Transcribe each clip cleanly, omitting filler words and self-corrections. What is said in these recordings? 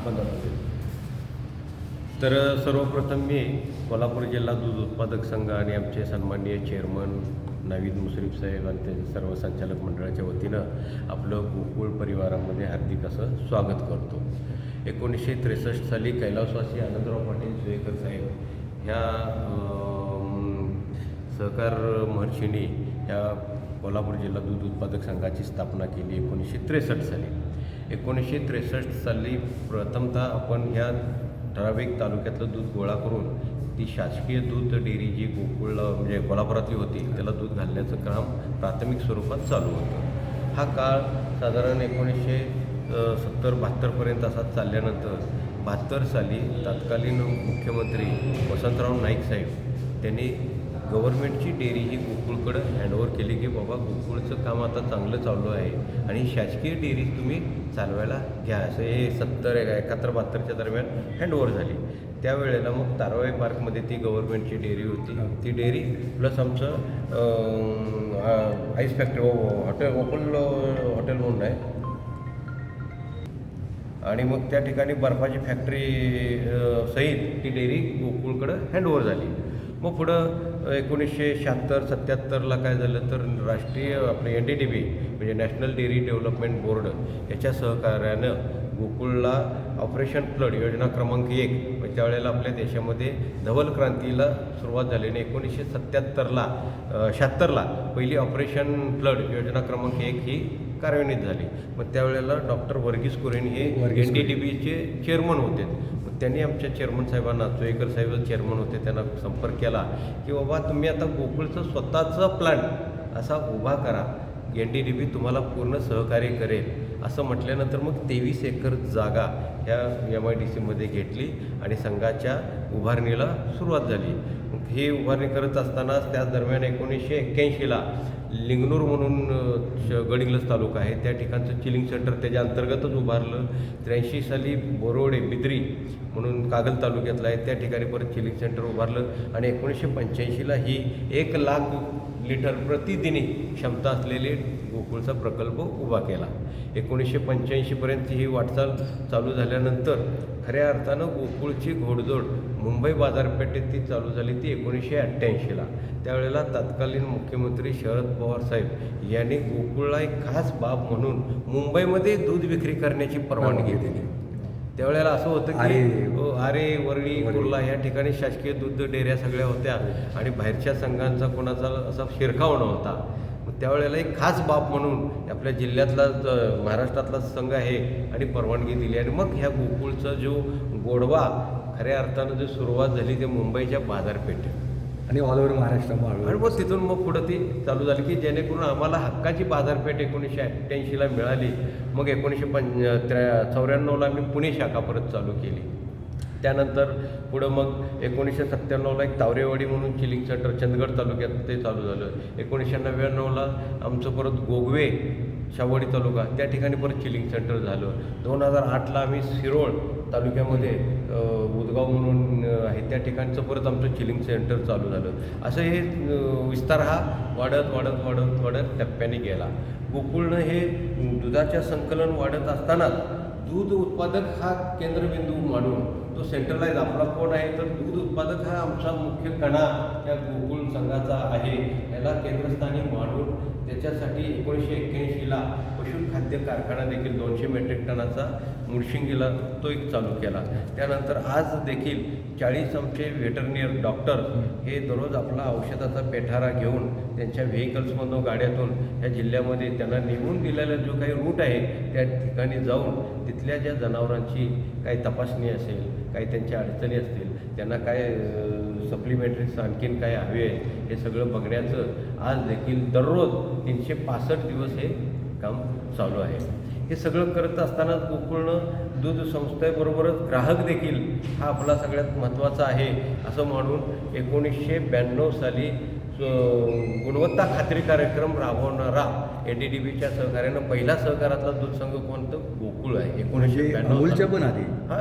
बंद होते. तर सर्वप्रथम मी कोल्हापूर जिल्हा दूध उत्पादक संघ आणि आमचे सन्माननीय चेअरमन नावीद मुश्रीफ साहेब आणि त्यांचे सर्व संचालक मंडळाच्या वतीनं आपलं गोकुळ परिवारामध्ये हार्दिक असं स्वागत करतो. 1963 साली कैलासवासी आनंदराव पाटील सुयेकर साहेब ह्या सहकार महर्षींनी ह्या कोल्हापूर जिल्हा दूध उत्पादक संघाची स्थापना केली 1963 साली. 1963 साली प्रथमतः आपण ह्या ठराविक तालुक्यातलं दूध गोळा करून ती शासकीय दूध डेअरी जी गोकुळला म्हणजे कोल्हापुरातली होती त्याला दूध घालण्याचं काम प्राथमिक स्वरूपात चालू होतं. हा काळ साधारण 1970-72पर्यंत असा चालल्यानंतर 72 साली तत्कालीन मुख्यमंत्री वसंतराव नाईक साहेब त्यांनी गव्हर्नमेंटची डेअरी ही गोकुळकडं हँडओव्हर केली की बाबा गोकुळचं काम आता चांगलं चालू आहे आणि शासकीय डेअरी तुम्ही चालवायला घ्या, असं हे 71-72च्या दरम्यान हँडओव्हर झाली. त्यावेळेला मग ताराबाई पार्कमध्ये ती गव्हर्नमेंटची डेअरी होती. ती डेअरी प्लस आमचं आईस फॅक्टरी हॉटेल हॉटेल म्हणून आहे आणि मग त्या ठिकाणी बर्फाची फॅक्टरी सहित ती डेअरी गोकुळकडं हँडओव्हर झाली. मग पुढं 1976-77ला काय झालं तर राष्ट्रीय आपले NDDB म्हणजे नॅशनल डेअरी डेव्हलपमेंट बोर्ड याच्या सहकार्यानं गोकुळला ऑपरेशन फ्लड योजना क्रमांक 1 म्हणजे त्यावेळेला आपल्या देशामध्ये धवल क्रांतीला सुरुवात झाली. 1976ला पहिली ऑपरेशन फ्लड योजना क्रमांक 1 ही कार्यान्वित झाली. मग त्यावेळेला डॉक्टर वर्गीस कुरेन हे NDDBचे चेअरमन होते. त्यांनी आमच्या चेअरमन साहेबांना सुयेकर साहेब चेअरमन होते त्यांना संपर्क केला की बाबा तुम्ही आता गोकुळचं स्वतःचा प्लांट असा उभा करा, NDDB तुम्हाला पूर्ण सहकार्य करेल असं म्हटल्यानंतर मग 23 एकर जागा ह्या MIDCमध्ये घेतली आणि संघाच्या उभारणीला सुरुवात झाली. मग ही उभारणी करत असतानाच त्याच दरम्यान 1981ला लिंगनूर म्हणून गडिंग्लज तालुका आहे त्या ठिकाणचं चिलिंग सेंटर त्याच्या अंतर्गतच उभारलं. 83 साली बोरोडे बिद्री म्हणून कागल तालुक्यातलं आहे त्या ठिकाणी परत चिलिंग सेंटर उभारलं आणि 1985ला ही 1 लाख लिटर प्रतिदिनी क्षमता असलेले गोकुळचा प्रकल्प उभा केला. 1985पर्यंत ही वाटचाल चालू झाल्यानंतर खऱ्या अर्थानं गोकुळची घोडदौड मुंबई बाजारपेठेत ती चालू झाली ती 1988ला. त्यावेळेला तत्कालीन मुख्यमंत्री शरद पवार साहेब यांनी गोकुळला एक खास बाब म्हणून मुंबईमध्ये दूध विक्री करण्याची परवानगी दिली. त्यावेळेला असं होतं की आरे वरळी कुर्ला या ठिकाणी शासकीय दूध डेअऱ्या सगळ्या होत्या आणि बाहेरच्या संघांचा कोणाचा असा शिरकाव नव्हता. त्यावेळेला एक खास बाब म्हणून आपल्या जिल्ह्यातला महाराष्ट्रातला संघ आहे आणि परवानगी दिली आणि मग ह्या गोकुळचा जो गोडवा खऱ्या अर्थानं जो सुरुवात झाली ते मुंबईच्या बाजारपेठेत आणि ऑल ओव्हर महाराष्ट्र आणि मग तिथून मग पुढं ती चालू झाली की जेणेकरून आम्हाला हक्काची बाजारपेठ 1988ला मिळाली. मग 1994ला आम्ही पुणे शाखा परत चालू केली. त्यानंतर पुढं मग 1997ला एक तावरेवाडी म्हणून चिलिंग सेंटर चंदगड तालुक्यात ते चालू झालं. 1999ला आमचं परत गोगवे शावडी तालुका त्या ठिकाणी परत चिलिंग सेंटर झालं. 2008ला आम्ही सिरोळ तालुक्यामध्ये उदगाव म्हणून आहे त्या ठिकाणचं परत आमचं चिलिंग सेंटर चालू झालं. असं हे विस्तार हा वाढत टप्प्याने गेला. गोकुळनं हे दुधाच्या संकलन वाढत असतानाच दूध उत्पादक हा केंद्रबिंदू मानून तो सेंट्रलाइज आपला कोण आहे तर दूध उत्पादक हा आमचा मुख्य कणा या गोकुळ संघाचा आहे याला केंद्रस्थानी मानून त्याच्यासाठी 1981ला पशुखाद्य कारखाना देखील 200 मेट्रिक टनाचा मुळशिंगीला तो एक चालू केला. त्यानंतर आज देखील 40 आमचे व्हेटरनियर डॉक्टर हे दररोज आपला औषधाचा पेठारा घेऊन त्यांच्या व्हेकल्समधून गाड्यातून ह्या जिल्ह्यामध्ये त्यांना नेमून दिलेला जो काही रूट आहे त्या ठिकाणी जाऊन तिथल्या ज्या जनावरांची काही तपासणी असेल काही त्यांच्या अडचणी असतील त्यांना काय सप्लिमेंटरीज आणखीन काय हवे आहे हे सगळं बघण्याचं आज देखील दररोज 365 दिवस हे काम चालू आहे. हे सगळं करत असताना गोकुळनं दूध संस्थेबरोबरच ग्राहक देखील हा आपला सगळ्यात महत्त्वाचा आहे असं म्हणून 1992 साली गुणवत्ता खात्री कार्यक्रम राबवणारा NDDBच्या सहकार्यानं पहिला सहकारातला दूध संघ कोणतं गोकुळ आहे. 1992 अमूलच्या पण आधी हा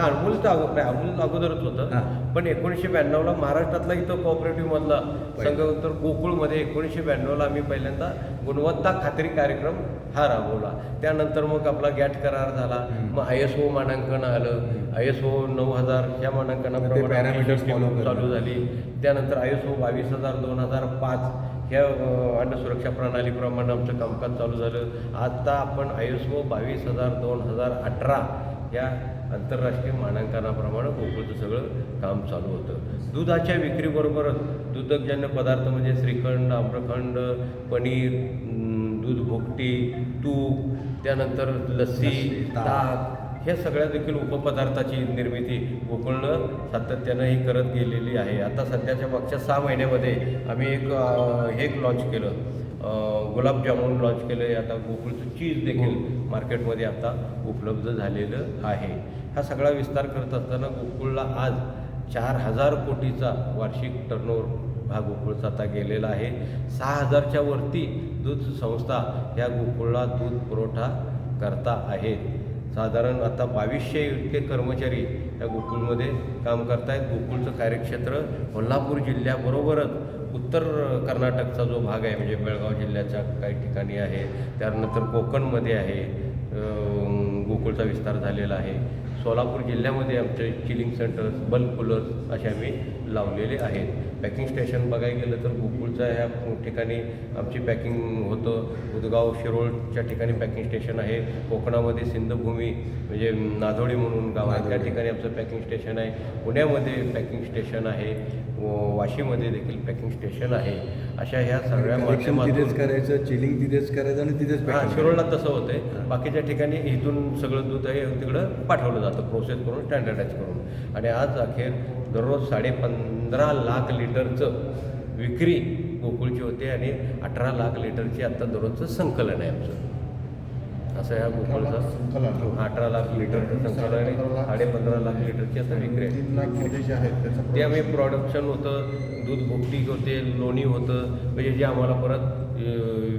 अमूलचं अमूल अगोदरच होतं. पण 1992ला महाराष्ट्रातला इथं कोऑपरेटिव्ह मधला संघ तर गोकुळमध्ये 1992ला आम्ही पहिल्यांदा गुणवत्ता खात्री कार्यक्रम हा राबवला. त्यानंतर मग आपला गॅट करार झाला. मग ISO मानांकन आलं. ISO 9000 ह्या मानांकनाप्रमाणे पॅरामीटर्स चालू झाली. त्यानंतर ISO 22,000-2005 ह्या अन्न सुरक्षा प्रणालीप्रमाणे आमचं कामकाज चालू झालं. आता आपण ISO 22,000-2018 या आंतरराष्ट्रीय मानांकनाप्रमाणे गोकुळचं सगळं काम चालू होतं. दुधाच्या विक्रीबरोबरच दुग्धजन्य पदार्थ म्हणजे श्रीखंड, आम्रखंड, पनीर, दूध भोगटी, तूप, त्यानंतर लस्सी, ताक ह्या सगळ्या देखील उपपदार्थाची निर्मिती गोकुळनं सातत्यानं ही करत गेलेली आहे. आता सध्याच्या मागच्या 6 महिन्यामध्ये आम्ही एक लॉन्च केलं, गुलाबजामुन लॉन्च केलं आहे. आता गोकुळचं चीज देखील मार्केटमध्ये आता उपलब्ध झालेलं आहे. हा सगळा विस्तार करत असताना गोकुळला आज 4,000 कोटीचा वार्षिक टर्नओव्हर हा गोकुळचा आता गेलेला आहे. 6,000च्या वरती दूध संस्था ह्या गोकुळला दूध पुरवठा करता आहेत. साधारण आता 2200 इतके कर्मचारी या गोकुळमध्ये काम करत आहेत. गोकुळचं कार्यक्षेत्र कोल्हापूर जिल्ह्याबरोबरच उत्तर कर्नाटकचा जो भाग आहे म्हणजे बेळगाव जिल्ह्याच्या काही ठिकाणी आहे, त्यानंतर कोकणमध्ये आहे गोकुळचा विस्तार झालेला आहे. सोलापूर जिल्ह्यामध्ये आमचे चिलिंग सेंटर्स, बल्क कूलर्स असे आम्ही लावलेले आहेत. पॅकिंग स्टेशन बघायला गेलं तर गोकुळच्या ह्या ठिकाणी आमची पॅकिंग होतं. उदगाव शिरोळच्या ठिकाणी पॅकिंग स्टेशन आहे. कोकणामध्ये सिंधभूमी म्हणजे नाधोडी म्हणून गाव आहे, त्या ठिकाणी आमचं पॅकिंग स्टेशन आहे. पुण्यामध्ये पॅकिंग स्टेशन आहे. वाशीमध्ये देखील पॅकिंग स्टेशन आहे. अशा ह्या सगळ्या माध्यमातून तिथेच करायचं, चिलिंग तिथेच करायचं आणि तिथेच शिरोळला तसं होतंय. बाकीच्या ठिकाणी इथून सगळं दूध आहे तिकडं पाठवलं जातं प्रोसेस करून, स्टँडर्डाईज करून. आणि आज अखेर दररोज 15.5 लाख लिटरचं विक्री गोकुळची होते आणि 18 लाख लिटरची आत्ता दररोजचं संकलन आहे आमचं. असं ह्या गोकुळचं 18 लाख लिटरचं संकलन आहे. 15.5 लाख लिटरची आता विक्री आहे. 3 लाख जे आहेत ते आम्ही प्रोडक्शन होतं, दूध भोगटी होते, लोणी होतं, म्हणजे जे आम्हाला परत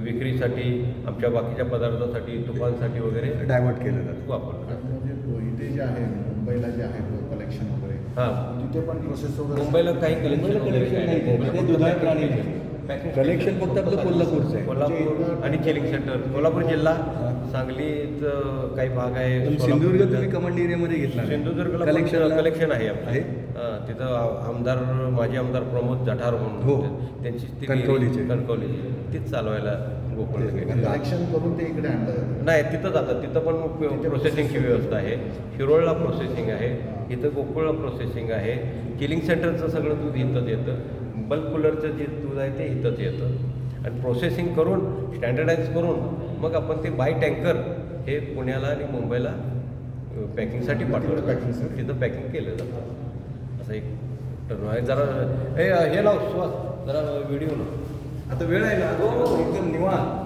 विक्रीसाठी आमच्या बाकीच्या पदार्थासाठी, तुपांसाठी वगैरे डायव्हर्ट केलं जातं, वापरलं. म्हणजे इथे जे आहे मुंबईला जे आहे कलेक्शन वगैरे तिथे पण प्रोसेस वगैरे मुंबईला काही कलेक्शन फक्त आपलं कोल्हापूरचं आहे. कोल्हापूर आणि चिलिंग सेंटर कोल्हापूर जिल्हा, सांगलीचं काही भाग आहे. सिंधुदुर्ग तुम्ही कमांड एरियामध्ये घेतला? सिंधुदुर्गला कलेक्शन आहे आमचं. तिथं माजी आमदार प्रमोद जठार म्हणून त्यांची कणकवलीची तीच चालवायला गोकुळ कलेक्शन करून ते इकडे आणलं नाही. तिथं जातात, तिथं पण प्रोसेसिंगची व्यवस्था आहे. शिरोळला प्रोसेसिंग आहे, इथं गोकुळला प्रोसेसिंग आहे. चिलिंग सेंटरचं सगळं दूध इथंच येतं. बल्क कूलरचं जे दूध आहे ते इथंच येतं आणि प्रोसेसिंग करून स्टँडर्डाईज करून मग आपण ते बाय टँकर हे पुण्याला आणि मुंबईला पॅकिंगसाठी पाठवलं. तिथं पॅकिंग केलं जातं. असं एक टर्न आहे. जरा हे लाव सुहास, जरा व्हिडिओ लाव. आता वेळ आहे ना एकदम निवांत.